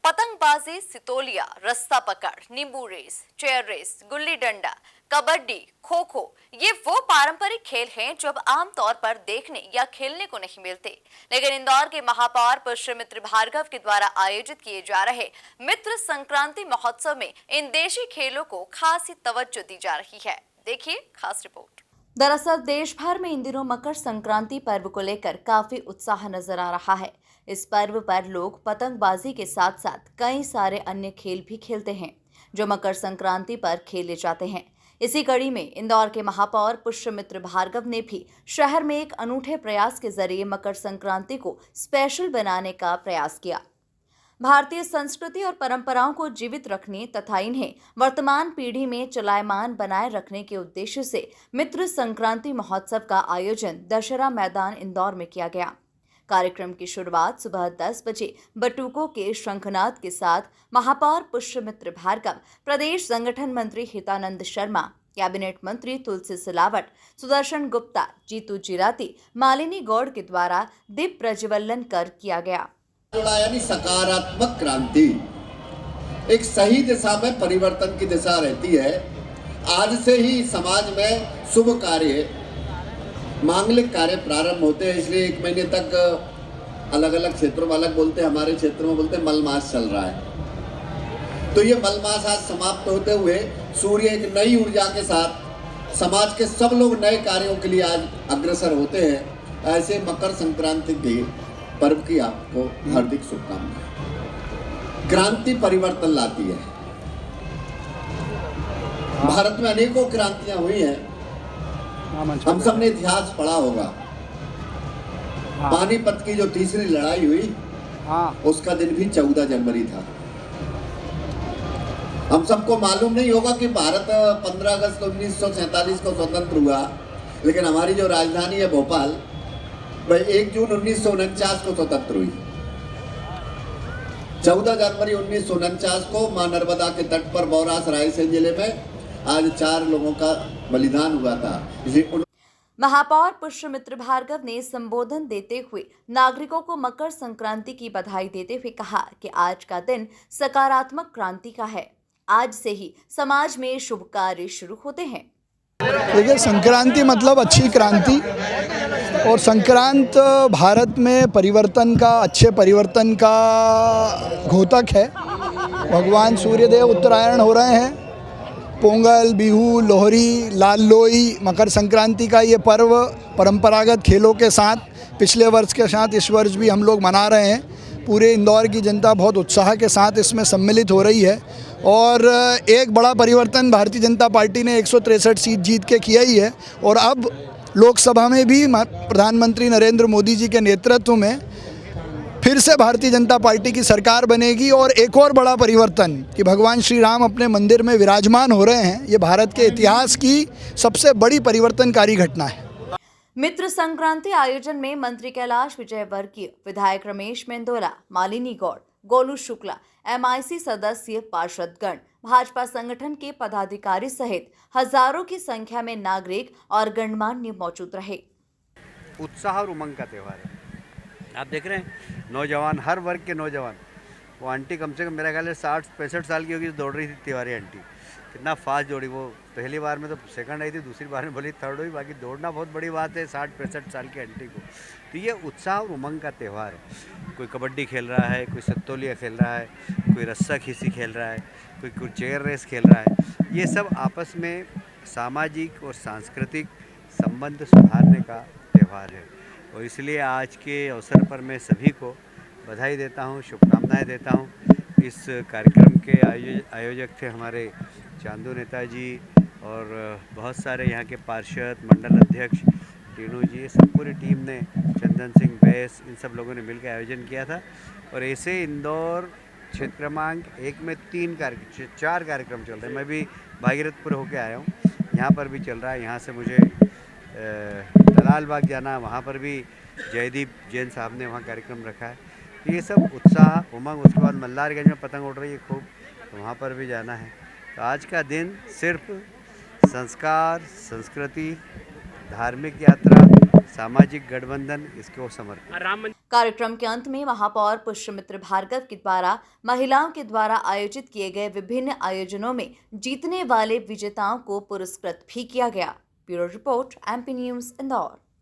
पतंगबाजी, सितोलिया, रास्ता पकड़, नींबू race, chair race, gulli danda, kabaddi, kho kho ये वो पारंपरिक खेल हैं जो अब आमतौर पर देखने या खेलने को नहीं मिलते। लेकिन इंदौर के महापौर पुष्यमित्र भार्गव के द्वारा आयोजित किए जा रहे मित्र संक्रांति महोत्सव में इन देशी खेलों को खासी तवज्जो दी जा रही है। देखिए खास रिपोर्ट। दरअसल देश भर में इन दिनों मकर संक्रांति पर्व को लेकर काफी उत्साह नजर आ रहा है। इस पर्व पर लोग पतंगबाजी के साथ साथ कई सारे अन्य खेल भी खेलते हैं जो मकर संक्रांति पर खेले जाते हैं। इसी कड़ी में इंदौर के महापौर पुष्यमित्र भार्गव ने भी शहर में एक अनूठे प्रयास के जरिए मकर संक्रांति को स्पेशल बनाने का प्रयास किया। भारतीय संस्कृति और परंपराओं को जीवित रखने तथा इन्हें वर्तमान पीढ़ी में चलायमान बनाए रखने के उद्देश्य से मित्र संक्रांति महोत्सव का आयोजन दशहरा मैदान इंदौर में किया गया। कार्यक्रम की शुरुआत सुबह 10 बजे बटुकों के शंखनाद के साथ महापौर पुष्यमित्र भार्गव, प्रदेश संगठन मंत्री हितानंद शर्मा, कैबिनेट मंत्री तुलसी सिलावट, सुदर्शन गुप्ता, जीतू चिराती, मालिनी गौड़ के द्वारा दीप प्रज्वलन कर किया गया। यानी सकारात्मक क्रांति, एक सही दिशा में परिवर्तन की दिशा रहती है। आज से ही समाज में शुभ कार्य, मांगलिक कार्य प्रारंभ होते हैं। इसलिए 1 महीने तक अलग अलग क्षेत्रों में अलग बोलते हैं, हमारे क्षेत्र में बोलते हैं मलमास चल रहा है। तो ये मलमास आज समाप्त होते हुए सूर्य एक नई ऊर्जा के साथ समाज के सब लोग नए कार्यों के लिए आज अग्रसर होते हैं। ऐसे मकर संक्रांति के पर्व की आपको हार्दिक शुभकामनाएं। क्रांति परिवर्तन लाती है। भारत में अनेकों क्रांतियां हुई हैं। हम सब ने इतिहास पढ़ा होगा। पानीपत की जो तीसरी लड़ाई हुई, उसका दिन भी 14 जनवरी था। हम सबको मालूम नहीं होगा कि भारत 15 अगस्त 1947 को स्वतंत्र हुआ, लेकिन हमारी जो राजधानी है भोपाल, वह 1 जून 1949 को स्वतंत्र हुई। 14 जनवरी 1949 को मां नर्मदा के तट पर बौरास रायसेन जिले में आज 4 लोगों का बलिदान हुआ था। महापौर पुष्यमित्र भार्गव ने संबोधन देते हुए नागरिकों को मकर संक्रांति की बधाई देते हुए कहा कि आज का दिन सकारात्मक क्रांति का है। आज से ही समाज में शुभ कार्य शुरू होते हैं। देखिए, संक्रांति मतलब अच्छी क्रांति, और संक्रांत भारत में परिवर्तन का, अच्छे परिवर्तन का घोतक है। भगवान सूर्यदेव उत्तरायण हो रहे हैं। पोंगल, बिहू, लोहरी, लाल लोई, मकर संक्रांति का ये पर्व परंपरागत खेलों के साथ पिछले वर्ष के साथ इस वर्ष भी हम लोग मना रहे हैं। पूरे इंदौर की जनता बहुत उत्साह के साथ इसमें सम्मिलित हो रही है और एक बड़ा परिवर्तन भारतीय जनता पार्टी ने 163 सीट जीत के किया ही है। और अब लोकसभा में भी प्रधानमंत्री नरेंद्र मोदी जी के नेतृत्व में फिर से भारतीय जनता पार्टी की सरकार बनेगी। और एक और बड़ा परिवर्तन कि भगवान श्री राम अपने मंदिर में विराजमान हो रहे हैं, ये भारत के इतिहास की सबसे बड़ी परिवर्तनकारी घटना है। मित्र संक्रांति आयोजन में मंत्री कैलाश विजयवर्गीय, विधायक रमेश मेंदोला, मालिनी गौड़, गोलू शुक्ला, MIC सदस्य, पार्षदगण, भाजपा संगठन के पदाधिकारी सहित हजारों की संख्या में नागरिक और गणमान्य मौजूद रहे। उत्साह और उमंग का त्यौहार है। आप देख रहे हैं नौजवान, हर वर्ग के नौजवान, वो आंटी कम से कम मेरा ख्याल है 60-65 साल की होगी, दौड़ रही थी तिवारी आंटी। कितना फास्ट दौड़ी वो। पहली बार में तो सेकंड आई थी, दूसरी बार में भले थर्ड हुई, बाकी दौड़ना बहुत बड़ी बात है 60-65 साल की आंटी को। तो ये उत्साह और उमंग का त्यौहार है। कोई कबड्डी खेल रहा है, कोई सत्तोलिया खेल रहा है, कोई रस्सा खींची खेल रहा है, कोई चेयर रेस खेल रहा है। ये सब आपस में सामाजिक और सांस्कृतिक संबंध सुधारने का त्यौहार है। और इसलिए आज के अवसर पर मैं सभी को बधाई देता हूँ, शुभकामनाएं देता हूँ। इस कार्यक्रम के आयोजक थे हमारे चांदू नेताजी और बहुत सारे यहाँ के पार्षद, मंडल अध्यक्ष टीनू जी, सब पूरी टीम ने, चंदन सिंह बैस, इन सब लोगों ने मिलकर आयोजन किया था। और ऐसे इंदौर क्षेत्र क्रमांक 1 में 4 कार्यक्रम चल रहे हैं। मैं भी भागीरथपुर होके आया हूँ, यहाँ पर भी चल रहा है। यहाँ से मुझे दलाल बाग जाना, वहाँ पर भी जयदीप जैन साहब ने वहाँ कार्यक्रम रखा है। ये सब उत्साह, उमंग। उसके बाद मल्लारगंज में पतंग उड़ रही है खूब, तो वहाँ पर भी जाना है। तो आज का दिन सिर्फ संस्कार, संस्कृति, धार्मिक यात्रा, सामाजिक गठबंधन इसको समर्पित। कार्यक्रम के अंत में महापौर पुष्यमित्र भार्गव के द्वारा महिलाओं के द्वारा आयोजित किए गए विभिन्न आयोजनों में जीतने वाले विजेताओं को पुरस्कृत भी किया गया। Bureau report, MP news, Indore.